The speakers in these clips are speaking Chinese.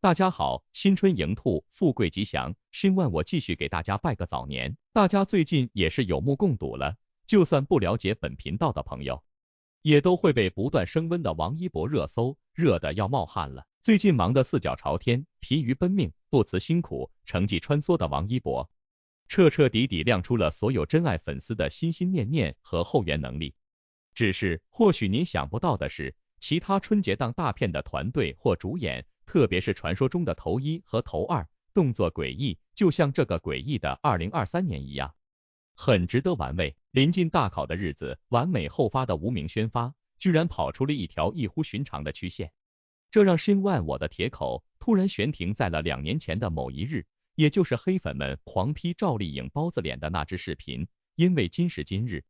大家好，新春迎兔，富贵吉祥，新万我继续给大家拜个早年。大家最近也是有目共睹了，就算不了解本频道的朋友，也都会被不断升温的王一博热搜热得要冒汗了。最近忙得四脚朝天，疲于奔命，不辞辛苦，成绩穿梭的王一博，彻彻底底亮出了所有真爱粉丝的心心念念和后援能力。只是或许您想不到的是，其他春节档大片的团队或主演，特别是传说中的头一和头二，动作诡异，就像这个诡异的2023年一样，很值得玩味。临近大考的日子，完美后发的无名宣发，居然跑出了一条异乎寻常的曲线，这让新万我的铁口突然悬停在了2年前的某一日，也就是黑粉们狂批赵丽颖包子脸的那支视频。因为今时今日，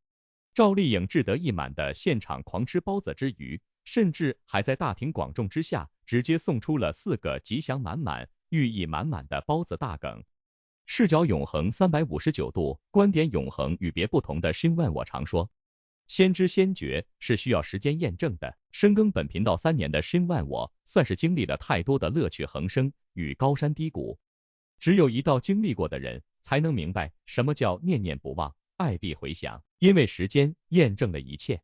赵丽颖志得意满的现场狂吃包子之余，甚至还在大庭广众之下直接送出了4个吉祥满满、寓意满满的包子大梗。视角永恒359度，观点永恒与别不同的新万我常说，先知先觉是需要时间验证的。深耕本频道3年的新万我，算是经历了太多的乐趣横生与高山低谷。只有一道经历过的人，才能明白什么叫念念不忘，爱必回响。因为时间验证了一切。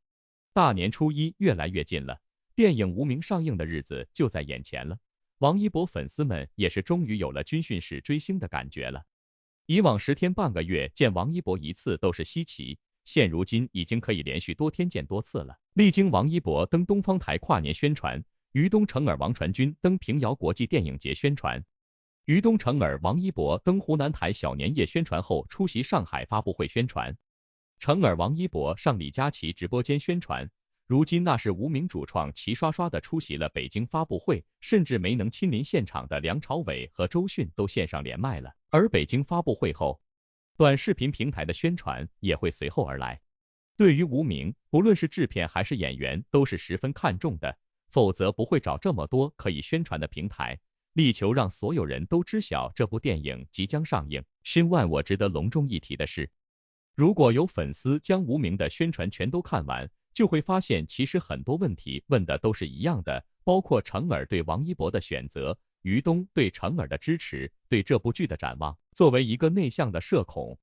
大年初一越来越近了，电影《无名》上映的日子就在眼前了。王一博粉丝们也是终于有了军训时追星的感觉了。以往10天半个月见王一博一次都是稀奇，现如今已经可以连续多天见多次了。历经王一博登东方台跨年宣传，于东成尔王传君登平遥国际电影节宣传，于东成尔王一博登湖南台小年夜宣传后出席上海发布会宣传，成尔王一博上李佳琦直播间宣传，如今那是无名主创齐刷刷的出席了北京发布会，甚至没能亲临现场的梁朝伟和周迅都线上连麦了。而北京发布会后，短视频平台的宣传也会随后而来。对于无名，不论是制片还是演员都是十分看重的，否则不会找这么多可以宣传的平台，力求让所有人都知晓这部电影即将上映。新万我值得隆重一提的是，如果有粉丝将无名的宣传全都看完，就会发现其实很多问题问的都是一样的，包括成尔对王一博的选择，于东对成尔的支持，对这部剧的展望。作为一个内向的社恐，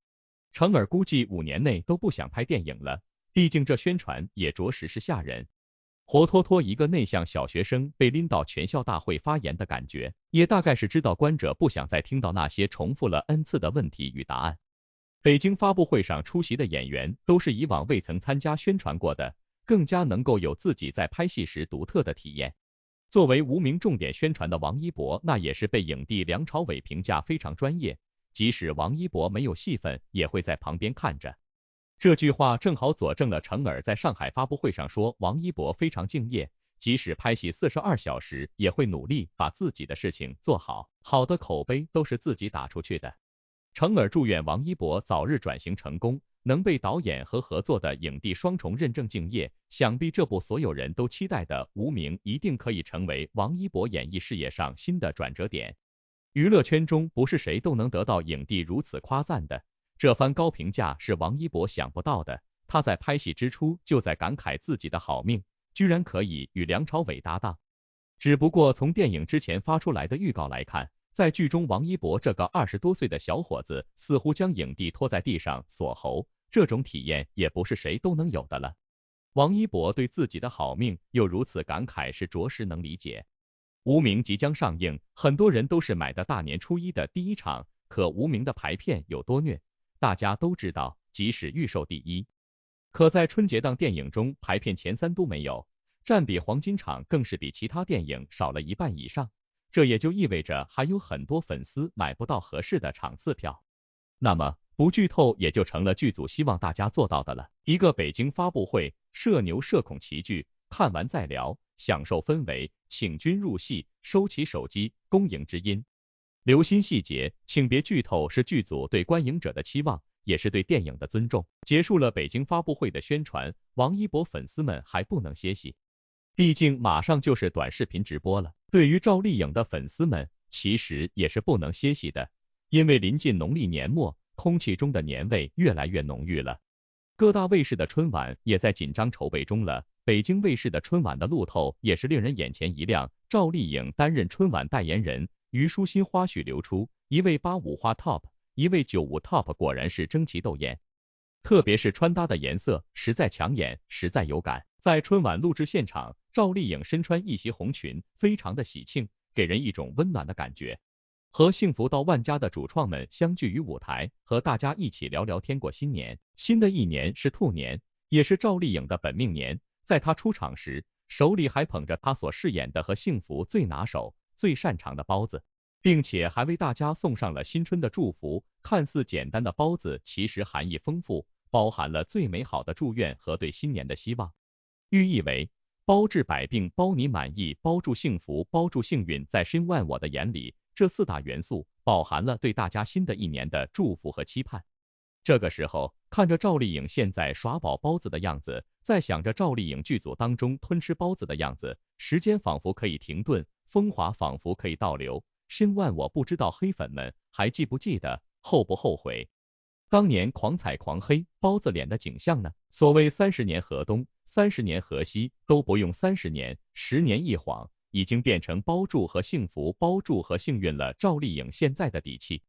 成尔估计5年内都不想拍电影了，毕竟这宣传也着实是吓人，活脱脱一个内向小学生被拎到全校大会发言的感觉，也大概是知道观者不想再听到那些重复了 N 次的问题与答案。北京发布会上出席的演员都是以往未曾参加宣传过的，更加能够有自己在拍戏时独特的体验。作为无名重点宣传的王一博，那也是被影帝梁朝伟评价非常专业，即使王一博没有戏份，也会在旁边看着。这句话正好佐证了成尔在上海发布会上说王一博非常敬业，即使拍戏42小时，也会努力把自己的事情做好，好的口碑都是自己打出去的。成尔祝愿王一博早日转型成功，能被导演和合作的影帝双重认证敬业，想必这部所有人都期待的无名一定可以成为王一博演艺事业上新的转折点。娱乐圈中不是谁都能得到影帝如此夸赞的，这番高评价是王一博想不到的。他在拍戏之初就在感慨自己的好命，居然可以与梁朝伟搭档。只不过从电影之前发出来的预告来看，在剧中王一博这个20多岁的小伙子似乎将影帝拖在地上锁喉，这种体验也不是谁都能有的了。王一博对自己的好命又如此感慨，是着实能理解。无名即将上映，很多人都是买的大年初一的第一场，可无名的排片有多虐，大家都知道，即使预售第一，可在春节档电影中排片前3都没有，占比黄金场更是比其他电影少了1半以上。这也就意味着还有很多粉丝买不到合适的场次票。那么不剧透也就成了剧组希望大家做到的了。一个北京发布会，社牛社恐齐聚，看完再聊，享受氛围，请君入戏，收起手机，恭迎之音。留心细节，请别剧透，是剧组对观影者的期望，也是对电影的尊重。结束了北京发布会的宣传，王一博粉丝们还不能歇息，毕竟马上就是短视频直播了。对于赵丽颖的粉丝们，其实也是不能歇息的，因为临近农历年末，空气中的年味越来越浓郁了。各大卫视的春晚也在紧张筹备中了，北京卫视的春晚的路透也是令人眼前一亮，赵丽颖担任春晚代言人，虞书欣花絮流出，一位85花 top， 一位95 top， 果然是争奇斗艳。特别是穿搭的颜色实在抢眼，实在有感。在春晚录制现场，赵丽颖身穿一袭红裙，非常的喜庆，给人一种温暖的感觉。和幸福到万家的主创们相聚于舞台，和大家一起聊聊天过新年。新的一年是兔年，也是赵丽颖的本命年。在她出场时，手里还捧着她所饰演的和幸福最拿手、最擅长的包子，并且还为大家送上了新春的祝福。看似简单的包子，其实含义丰富，包含了最美好的祝愿和对新年的希望，寓意为包治百病，包你满意，包住幸福，包住幸运。在申万我的眼里，这4大元素饱含了对大家新的一年的祝福和期盼。这个时候，看着赵丽颖现在耍宝包子的样子，再想着赵丽颖剧组当中吞吃包子的样子，时间仿佛可以停顿，风华仿佛可以倒流。申万我不知道黑粉们还记不记得，后不后悔当年狂踩狂黑包子脸的景象呢？所谓30年河东，30年河西，都不用30年，10年一晃，已经变成包住和幸福，包住和幸运了。赵丽颖现在的底气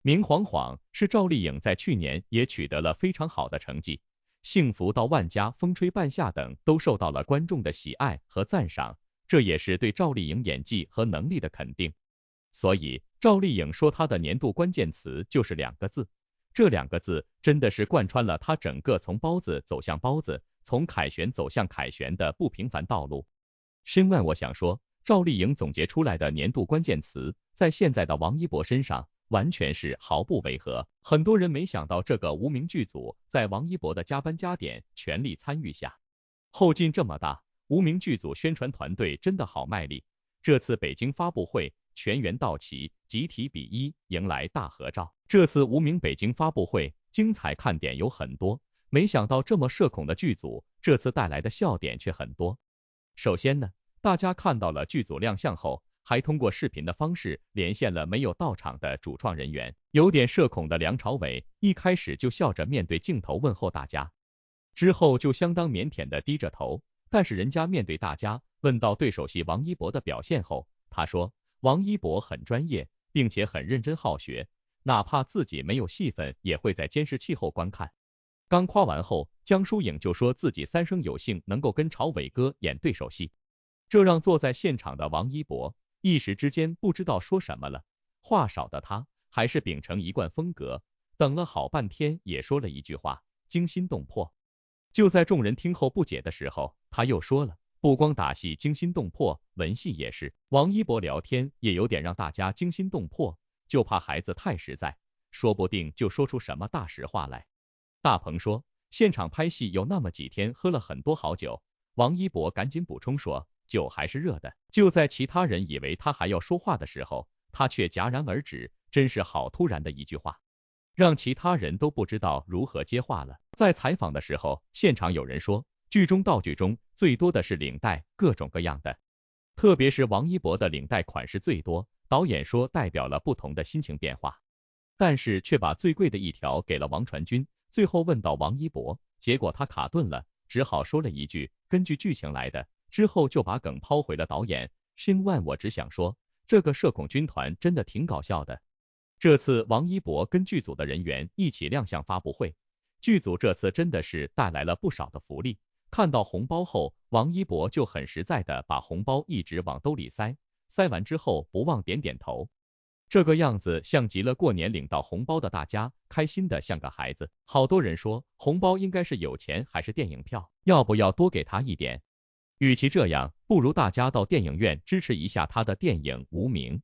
明晃晃，是赵丽颖在去年也取得了非常好的成绩。幸福到万家、风吹半夏等都受到了观众的喜爱和赞赏，这也是对赵丽颖演技和能力的肯定。所以赵丽颖说她的年度关键词就是2个字，这2个字真的是贯穿了她整个从包子走向包子，从凯旋走向凯旋的不平凡道路。申万我想说，赵丽颖总结出来的年度关键词，在现在的王一博身上完全是毫不违和。很多人没想到这个无名剧组在王一博的加班加点全力参与下，后劲这么大。无名剧组宣传团队真的好卖力，这次北京发布会全员到齐，集体比1迎来大合照。这次无名北京发布会精彩看点有很多，没想到这么社恐的剧组，这次带来的笑点却很多。首先呢，大家看到了剧组亮相后，还通过视频的方式连线了没有到场的主创人员。有点社恐的梁朝伟一开始就笑着面对镜头问候大家，之后就相当腼腆的低着头，但是人家面对大家问到对手戏王一博的表现后，他说王一博很专业，并且很认真好学，哪怕自己没有戏份也会在监视器后观看。刚夸完后，江疏影就说自己3生有幸能够跟朝伟哥演对手戏，这让坐在现场的王一博一时之间不知道说什么了。话少的他还是秉承一贯风格，等了好半天也说了一句话，惊心动魄。就在众人听后不解的时候，他又说了，不光打戏惊心动魄，文戏也是。王一博聊天也有点让大家惊心动魄，就怕孩子太实在，说不定就说出什么大实话来。大鹏说，现场拍戏有那么几天喝了很多好酒。王一博赶紧补充说，酒还是热的。就在其他人以为他还要说话的时候，他却戛然而止，真是好突然的一句话，让其他人都不知道如何接话了。在采访的时候，现场有人说，剧中道具中最多的是领带，各种各样的，特别是王一博的领带款式最多，导演说代表了不同的心情变化，但是却把最贵的一条给了王传君。最后问到王一博，结果他卡顿了，只好说了一句根据剧情来的，之后就把梗抛回了导演。申万我只想说，这个社恐军团真的挺搞笑的。这次王一博跟剧组的人员一起亮相发布会，剧组这次真的是带来了不少的福利。看到红包后，王一博就很实在的把红包一直往兜里塞，塞完之后不忘点点头，这个样子像极了过年领到红包的大家，开心的像个孩子。好多人说红包应该是有钱还是电影票，要不要多给他一点？与其这样，不如大家到电影院支持一下他的电影《无名》。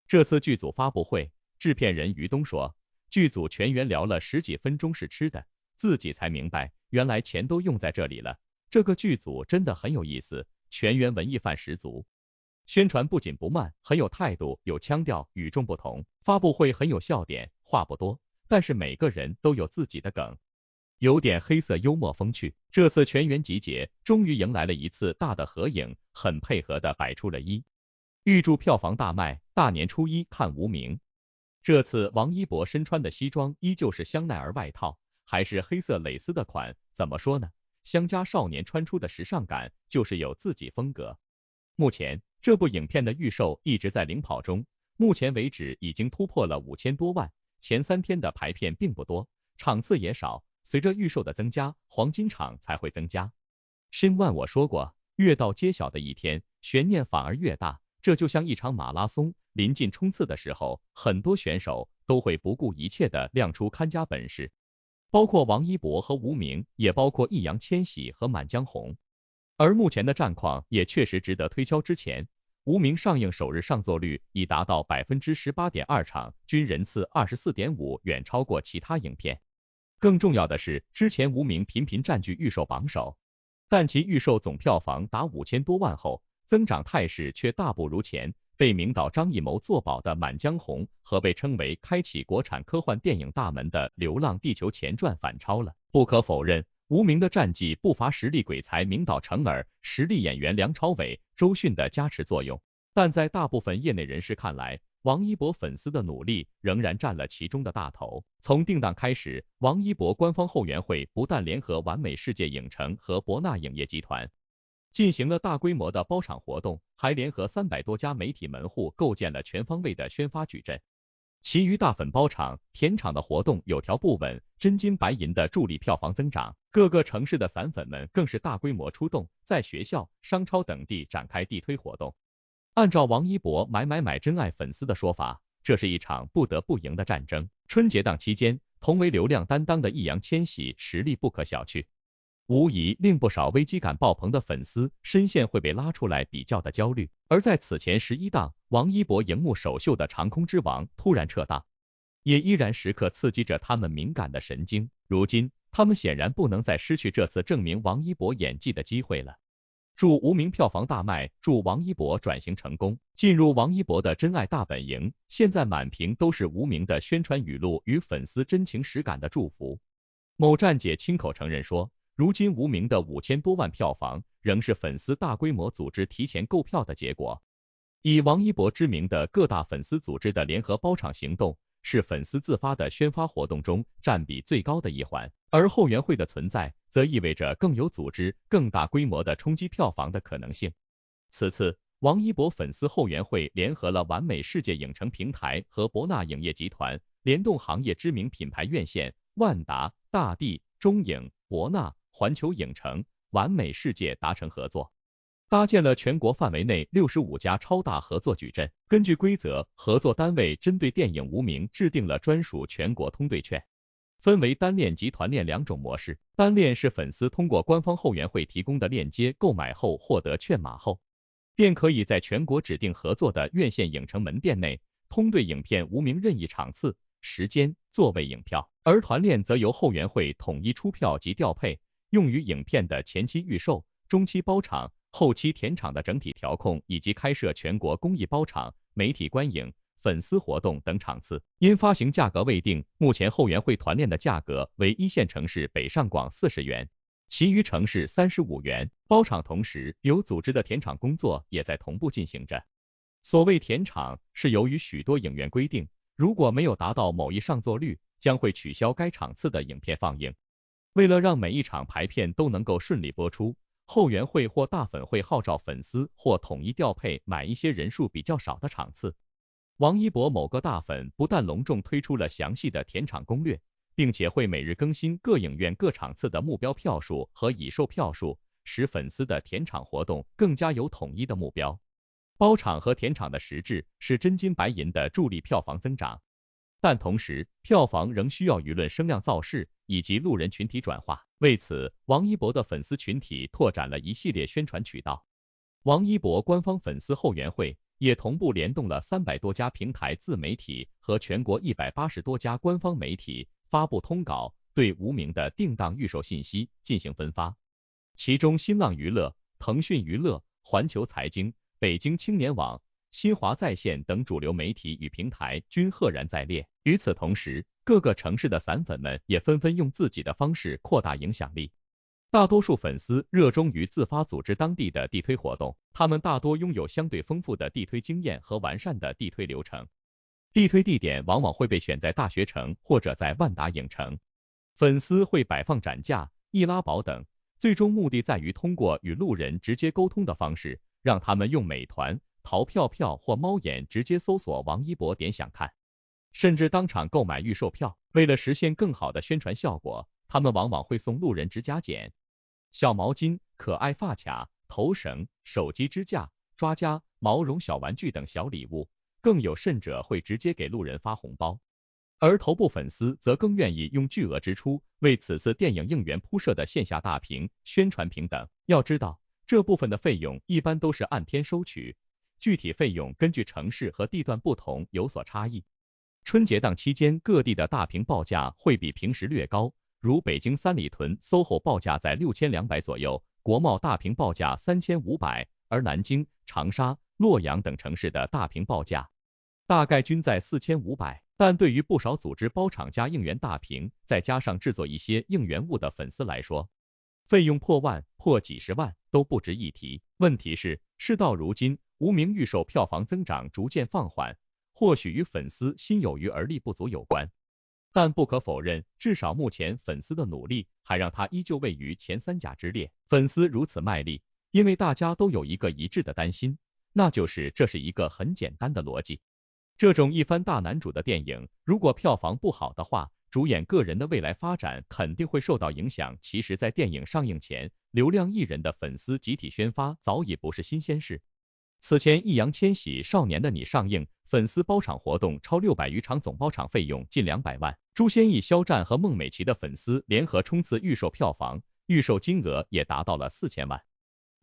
这次剧组发布会，制片人于东说，剧组全员聊了10几分钟是吃的，自己才明白原来钱都用在这里了。这个剧组真的很有意思，全员文艺范十足。宣传不紧不慢，很有态度，有腔调，与众不同。发布会很有笑点，话不多，但是每个人都有自己的梗，有点黑色幽默风趣。这次全员集结，终于迎来了一次大的合影，很配合的摆出了1，预祝票房大卖，大年初1看无名。这次王一博身穿的西装依旧是香奈儿外套，还是黑色蕾丝的款，怎么说呢？乡家少年穿出的时尚感，就是有自己风格。目前这部影片的预售一直在领跑中，目前为止已经突破了5000多万，前3天的排片并不多，场次也少，随着预售的增加，黄金场才会增加。申万我说过，越到揭晓的一天，悬念反而越大，这就像一场马拉松，临近冲刺的时候，很多选手都会不顾一切的亮出看家本事，包括王一博和吴明，也包括易烊千玺和满江红。而目前的战况也确实值得推敲。之前无名上映首日上座率已达到 18.2% 场均人次 24.5， 远超过其他影片。更重要的是，之前无名频频占据预售榜首，但其预售总票房达5000多万后，增长态势却大不如前，被名导张艺谋作保的《满江红》和被称为开启国产科幻电影大门的《流浪地球前传》反超了。不可否认，无名的战绩不乏实力鬼才名导程耳、实力演员梁朝伟、周迅的加持作用，但在大部分业内人士看来，王一博粉丝的努力仍然占了其中的大头。从定档开始，王一博官方后援会不但联合完美世界影城和博纳影业集团进行了大规模的包场活动，还联合300多家媒体门户构建了全方位的宣发矩阵。其余大粉包场、填场的活动有条不紊，真金白银的助力票房增长。各个城市的散粉们更是大规模出动，在学校、商超等地展开地推活动。按照王一博买真爱粉丝的说法，这是一场不得不赢的战争。春节档期间，同为流量担当的易烊千玺实力不可小觑，无疑令不少危机感爆棚的粉丝深陷会被拉出来比较的焦虑。而在此前11档，王一博荧幕首秀的长空之王突然撤档，也依然时刻刺激着他们敏感的神经。如今，他们显然不能再失去这次证明王一博演技的机会了。祝无名票房大卖，祝王一博转型成功，进入王一博的真爱大本营。现在满屏都是无名的宣传语录与粉丝真情实感的祝福。某站姐亲口承认说，如今无名的5000多万票房仍是粉丝大规模组织提前购票的结果。以王一博知名的各大粉丝组织的联合包场行动，是粉丝自发的宣发活动中占比最高的一环，而后援会的存在则意味着更有组织、更大规模的冲击票房的可能性。此次，王一博粉丝后援会联合了完美世界影城平台和博纳影业集团，联动行业知名品牌院线万达、大地、中影、博纳、环球影城、完美世界达成合作，搭建了全国范围内65家超大合作矩阵。根据规则，合作单位针对电影无名制定了专属全国通兑券，分为单链及团链2种模式。单链是粉丝通过官方后援会提供的链接购买后获得券码后，便可以在全国指定合作的院线影城门店内通兑影片无名任意场次、时间、座位影票。而团链则由后援会统一出票及调配，用于影片的前期预售、中期包场、后期填场的整体调控，以及开设全国公益包场、媒体观影、粉丝活动等场次。因发行价格未定，目前后援会团链的价格为1线城市北上广40元，其余城市35元。包场同时，有组织的填场工作也在同步进行着。所谓填场，是由于许多影院规定，如果没有达到某一上座率，将会取消该场次的影片放映。为了让每一场排片都能够顺利播出，后援会或大粉会号召粉丝或统一调配买一些人数比较少的场次。王一博某个大粉不但隆重推出了详细的填场攻略，并且会每日更新各影院各场次的目标票数和已售票数，使粉丝的填场活动更加有统一的目标。包场和填场的实质是真金白银的助力票房增长，但同时票房仍需要舆论声量造势以及路人群体转化。为此，王一博的粉丝群体拓展了一系列宣传渠道。王一博官方粉丝后援会也同步联动了300多家平台自媒体和全国180多家官方媒体，发布通稿，对无名的定档预售信息进行分发。其中新浪娱乐、腾讯娱乐、环球财经、北京青年网、新华在线等主流媒体与平台均赫然在列。与此同时，各个城市的散粉们也纷纷用自己的方式扩大影响力。大多数粉丝热衷于自发组织当地的地推活动，他们大多拥有相对丰富的地推经验和完善的地推流程。地推地点往往会被选在大学城或者在万达影城，粉丝会摆放展架、易拉宝等，最终目的在于通过与路人直接沟通的方式，让他们用美团、淘票票或猫眼直接搜索王一博点想看，甚至当场购买预售票。为了实现更好的宣传效果，他们往往会送路人指甲剪、小毛巾、可爱发卡、头绳、手机支架、抓夹、毛绒小玩具等小礼物，更有甚者会直接给路人发红包。而头部粉丝则更愿意用巨额支出为此次电影应援铺设的线下大屏、宣传屏等。要知道，这部分的费用一般都是按天收取，具体费用根据城市和地段不同有所差异。春节档期间，各地的大屏报价会比平时略高，如北京三里屯 SOHO 报价在6200左右，国贸大屏报价3500，而南京、长沙、洛阳等城市的大屏报价大概均在4500。但对于不少组织包场加应援大屏，再加上制作一些应援物的粉丝来说，费用破万、破几十万都不值一提。问题是，事到如今，无名预售票房增长逐渐放缓，或许与粉丝心有余而力不足有关。但不可否认，至少目前粉丝的努力还让他依旧位于前三甲之列。粉丝如此卖力，因为大家都有一个一致的担心，那就是这是一个很简单的逻辑。这种一番大男主的电影，如果票房不好的话，主演个人的未来发展肯定会受到影响。其实，在电影上映前，流量艺人的粉丝集体宣发早已不是新鲜事。此前，易烊千玺《少年的你》上映，粉丝包场活动超600余场，总包场费用近200万。朱先义、肖战和孟美岐的粉丝联合冲刺预售票房，预售金额也达到了4000万。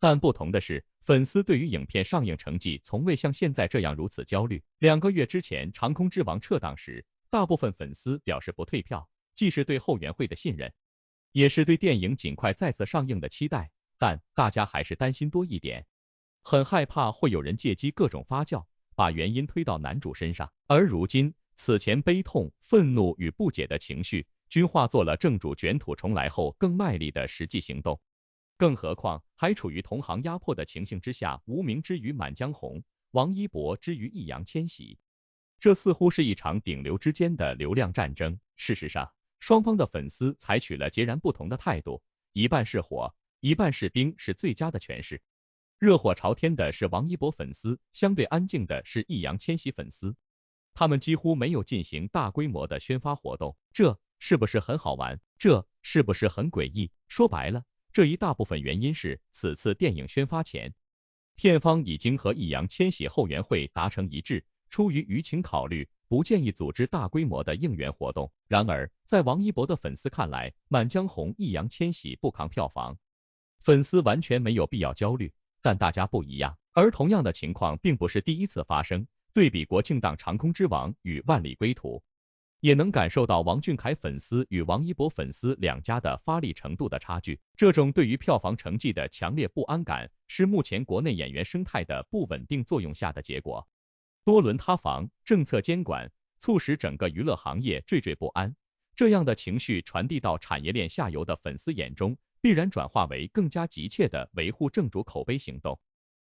但不同的是，粉丝对于影片上映成绩从未像现在这样如此焦虑。2个月之前，《长空之王》撤档时，大部分粉丝表示不退票，既是对后援会的信任，也是对电影尽快再次上映的期待。但大家还是担心多一点，很害怕会有人借机各种发酵，把原因推到男主身上。而如今，此前悲痛、愤怒与不解的情绪均化作了正主卷土重来后更卖力的实际行动。更何况还处于同行压迫的情形之下，无名之于满江红，王一博之于易烊千玺，这似乎是一场顶流之间的流量战争。事实上，双方的粉丝采取了截然不同的态度，一半是火，一半是冰，是最佳的诠释。热火朝天的是王一博粉丝，相对安静的是易烊千玺粉丝。他们几乎没有进行大规模的宣发活动，这是不是很好玩？这是不是很诡异？说白了，这一大部分原因是，此次电影宣发前，片方已经和易烊千玺后援会达成一致，出于舆情考虑，不建议组织大规模的应援活动。然而，在王一博的粉丝看来，满江红、易烊千玺不扛票房，粉丝完全没有必要焦虑。但大家不一样，而同样的情况并不是第一次发生。对比国庆档《长空之王》与《万里归途》，也能感受到王俊凯粉丝与王一博粉丝两家的发力程度的差距。这种对于票房成绩的强烈不安感，是目前国内演员生态的不稳定作用下的结果。多轮塌房、政策监管，促使整个娱乐行业惴惴不安。这样的情绪传递到产业链下游的粉丝眼中，必然转化为更加急切的维护正主口碑行动。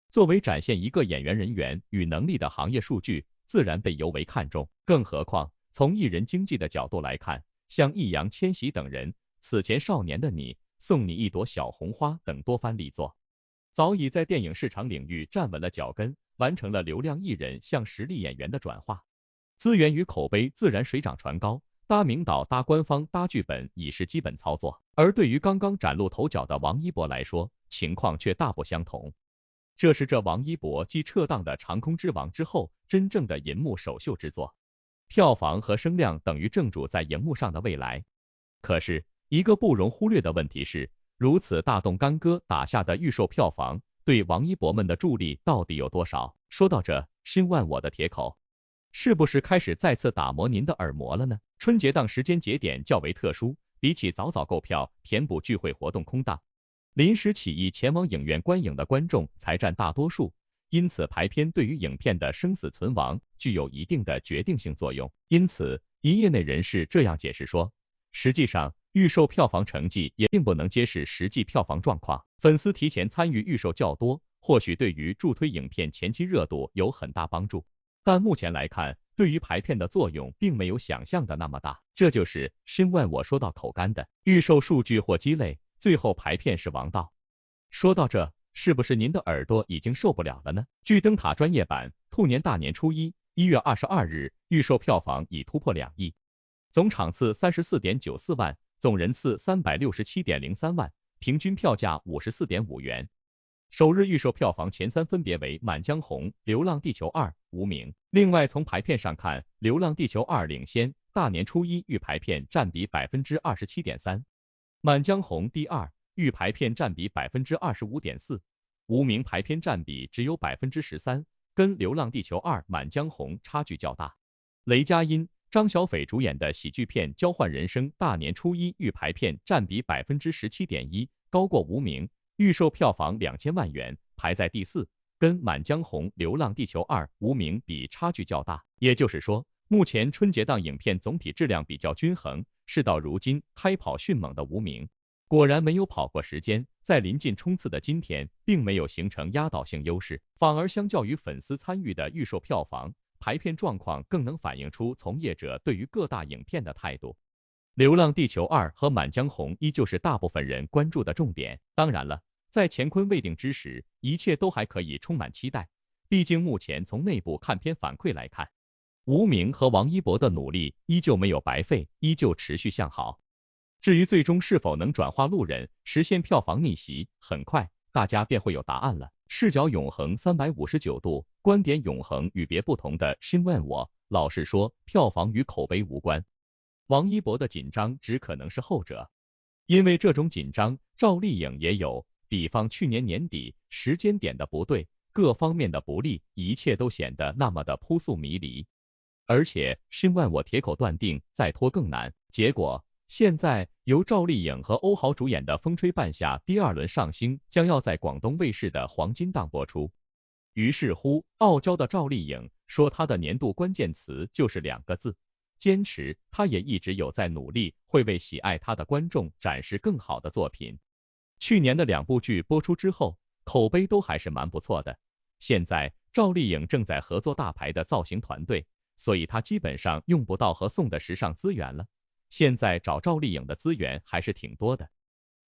作为展现一个演员人员与能力的行业数据，自然被尤为看重。更何况，从艺人经济的角度来看，像易烊千玺等人，此前《少年的你》、送你一朵小红花等多番力作，早已在电影市场领域站稳了脚跟，完成了流量艺人向实力演员的转化，资源与口碑自然水涨船高。搭名导、搭官方、搭剧本已是基本操作。而对于刚刚崭露头角的王一博来说，情况却大不相同。这是这王一博继撤档的《长空之王》之后，真正的银幕首秀之作，票房和声量等于正主在荧幕上的未来。可是，一个不容忽略的问题是，如此大动干戈打下的预售票房，对王一博们的助力到底有多少？说到这，申万我的铁口是不是开始再次打磨您的耳膜了呢？春节档时间节点较为特殊，比起早早购票填补聚会活动空档，临时起意前往影院观影的观众才占大多数，因此排片对于影片的生死存亡具有一定的决定性作用。因此，一业内人士这样解释说，实际上预售票房成绩也并不能揭示实际票房状况，粉丝提前参与预售较多，或许对于助推影片前期热度有很大帮助，但目前来看，对于排片的作用并没有想象的那么大。这就是申万我说到口干的，预售数据或鸡肋，最后排片是王道。说到这，是不是您的耳朵已经受不了了呢？据灯塔专业版，兔年大年初一1月22日预售票房已突破2亿，总场次34.94万，总人次367.03万，平均票价54.5元。首日预售票房前3分别为《满江红》《流浪地球2》《无名》。另外从排片上看，《流浪地球2》领先，大年初一预排片占比27.3%，《满江红》第二，预排片占比25.4%，《无名》排片占比只有13%，跟《流浪地球2》《满江红》差距较大。雷佳音、张小斐主演的喜剧片《交换人生》大年初一预排片占比17.1%，高过《无名》。预售票房2000万元，排在第4，跟《满江红》《流浪地球2》《无名》比差距较大。也就是说，目前春节档影片总体质量比较均衡，事到如今开跑迅猛的《无名》果然没有跑过时间，在临近冲刺的今天，并没有形成压倒性优势，反而相较于粉丝参与的预售票房，排片状况更能反映出从业者对于各大影片的态度。《流浪地球2》和《满江红》依旧是大部分人关注的重点。当然了，在乾坤未定之时，一切都还可以充满期待。毕竟目前从内部看片反馈来看，无名和王一博的努力依旧没有白费，依旧持续向好。至于最终是否能转化路人，实现票房逆袭，很快大家便会有答案了。视角永恒359度，观点永恒与别不同的询问我，老实说，票房与口碑无关。王一博的紧张只可能是后者，因为这种紧张，赵丽颖也有。比方去年年底，时间点的不对，各方面的不利，一切都显得那么的扑朔迷离。而且询问我铁口断定，再拖更难。结果现在由赵丽颖和欧豪主演的《风吹半夏》第2轮上星将要在广东卫视的黄金档播出。于是乎，傲娇的赵丽颖说她的年度关键词就是2个字：坚持。她也一直有在努力，会为喜爱她的观众展示更好的作品。去年的2部剧播出之后，口碑都还是蛮不错的。现在赵丽颖正在合作大牌的造型团队，所以她基本上用不到和宋的时尚资源了。现在找赵丽颖的资源还是挺多的，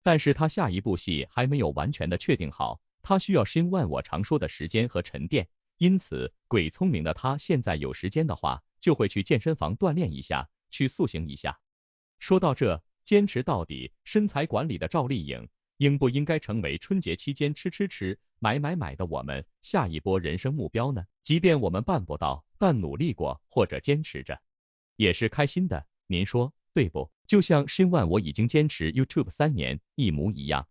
但是她下一部戏还没有完全的确定好，她需要深谙我常说的时间和沉淀。因此，鬼聪明的她现在有时间的话，就会去健身房锻炼一下，去塑形一下。说到这，坚持到底，身材管理的赵丽颖应不应该成为春节期间吃、买的我们下一波人生目标呢？即便我们办不到，但努力过或者坚持着，也是开心的。您说对不？就像申万我已经坚持 YouTube3年一模一样。